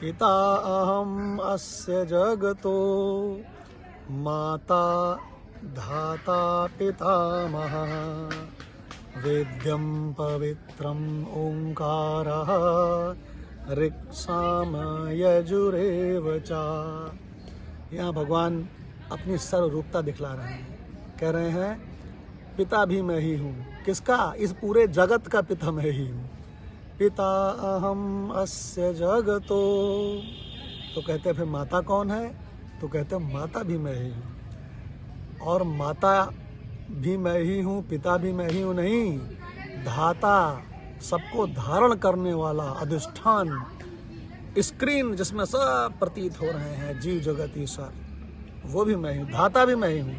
पिता अहम् अस्य जगतो माता धाता पितामहः वेद्यं पवित्रम् ओंकारः ऋक्साम यजुरेव च। यहाँ भगवान अपनी सर्वरूपता दिखला रहे हैं, कह रहे हैं पिता भी मैं ही हूँ। किसका? इस पूरे जगत का पिता मैं ही हूँ। पिता अहम् अस्य जगतो। तो कहते हैं फिर माता कौन है? तो कहते हैं माता भी मैं ही हूँ। और माता भी मैं ही हूँ, पिता भी मैं ही हूँ नहीं, धाता, सबको धारण करने वाला, अधिष्ठान, स्क्रीन जिसमें सब प्रतीत हो रहे हैं जीव जगत ईश्वर, वो भी मैं हूँ। धाता भी मैं ही हूँ।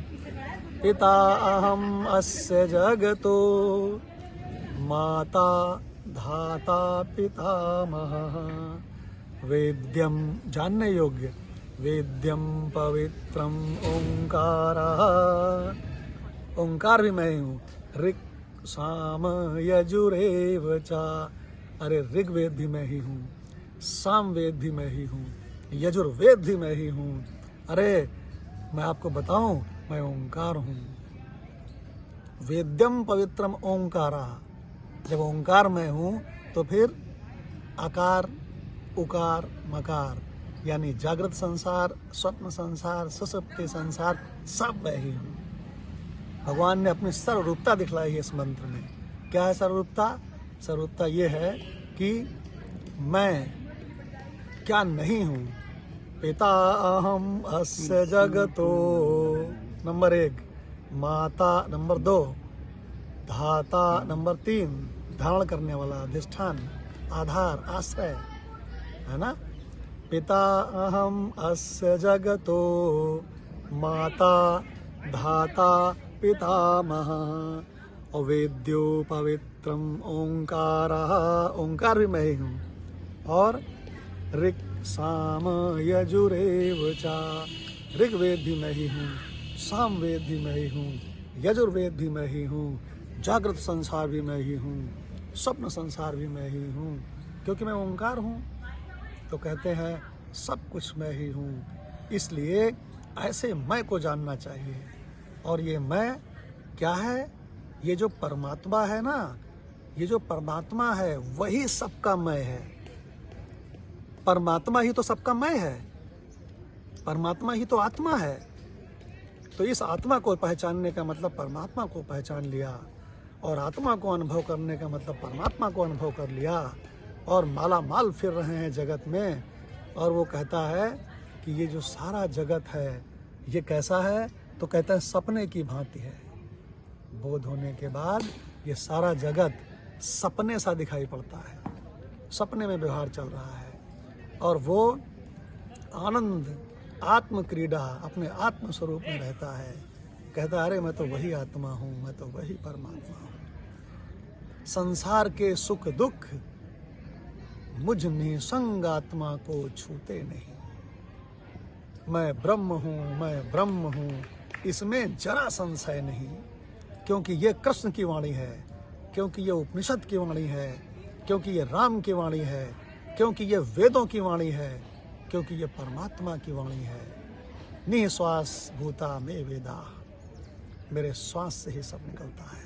पिता अहम् अस्य जगतो माता धाता पितामहः वेद्यम, जानने योग्य, वेद्यम पवित्रम ओंकारः, ओंकार भी मैं ही हूँ। ऋक् साम यजुरेव च, अरे ऋग्वेद भी मैं ही हूँ, सामवेद भी मैं ही हूँ, यजुर्वेद भी मैं ही हूँ। अरे मैं आपको बताऊं, मैं ओंकार हूँ। वेद्यम पवित्रम ओंकारा, जब ओंकार मैं हूँ तो फिर आकार उकार मकार, यानी जागृत संसार, स्वप्न संसार, सुषुप्ति संसार, सब मैं ही हूँ। भगवान ने अपनी सर्वरूपता दिखलाई है इस मंत्र में। क्या है सर्वरूपता? सर्वरूपता ये है कि मैं क्या नहीं हूँ। पिता अहम् अस्य जगतो, नंबर 1, माता नंबर 2, धाता नंबर 3, धारण करने वाला, अधिष्ठान, आधार, आश्रय, है ना। पिता अहम् अस्य जगतो माता धाता पितामहः अवेद्यो पवित्रम ओंकारः, ओंकार भी मैं ही हूँ। और ऋक् साम यजुरेव च, ऋग्वेद भी मैं ही हूँ, सामवेद भी मैं ही हूँ, यजुर्वेद भी मैं ही हूँ, जागृत संसार भी मैं ही हूँ, स्वप्न संसार भी मैं ही हूँ, क्योंकि मैं ओंकार हूँ। तो कहते हैं सब कुछ मैं ही हूँ। इसलिए ऐसे मैं को जानना चाहिए। और ये मैं क्या है? ये जो परमात्मा है ना, ये जो परमात्मा है वही सबका मैं है। परमात्मा ही तो सबका मैं है, परमात्मा ही तो आत्मा है। तो इस आत्मा को पहचानने का मतलब परमात्मा को पहचान लिया, और आत्मा को अनुभव करने का मतलब परमात्मा को अनुभव कर लिया, और माला माल फिर रहे हैं जगत में। और वो कहता है कि ये जो सारा जगत है ये कैसा है? तो कहता है सपने की भांति है। बोध होने के बाद ये सारा जगत सपने सा दिखाई पड़ता है, सपने में व्यवहार चल रहा है। और वो आनंद, आत्म क्रीड़ा अपने आत्म स्वरूप में रहता है। कहता है अरे मैं तो वही आत्मा हूँ, मैं तो वही परमात्मा हूँ। संसार के सुख दुख मुझ निसंग आत्मा को छूते नहीं। मैं ब्रह्म हूँ, मैं ब्रह्म हूँ, इसमें जरा संशय नहीं। क्योंकि ये कृष्ण की वाणी है, क्योंकि ये उपनिषद की वाणी है, क्योंकि ये राम की वाणी है, क्योंकि ये वेदों की वाणी है, क्योंकि ये परमात्मा की वाणी है। निःश्वास भूता में वेदा, मेरे श्वास से ही सब निकलता है।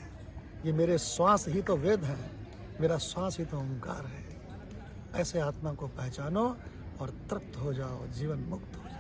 ये मेरे श्वास ही तो वेद है, मेरा श्वास ही तो ओंकार है। ऐसे आत्मा को पहचानो और तृप्त हो जाओ, जीवन मुक्त हो जाओ।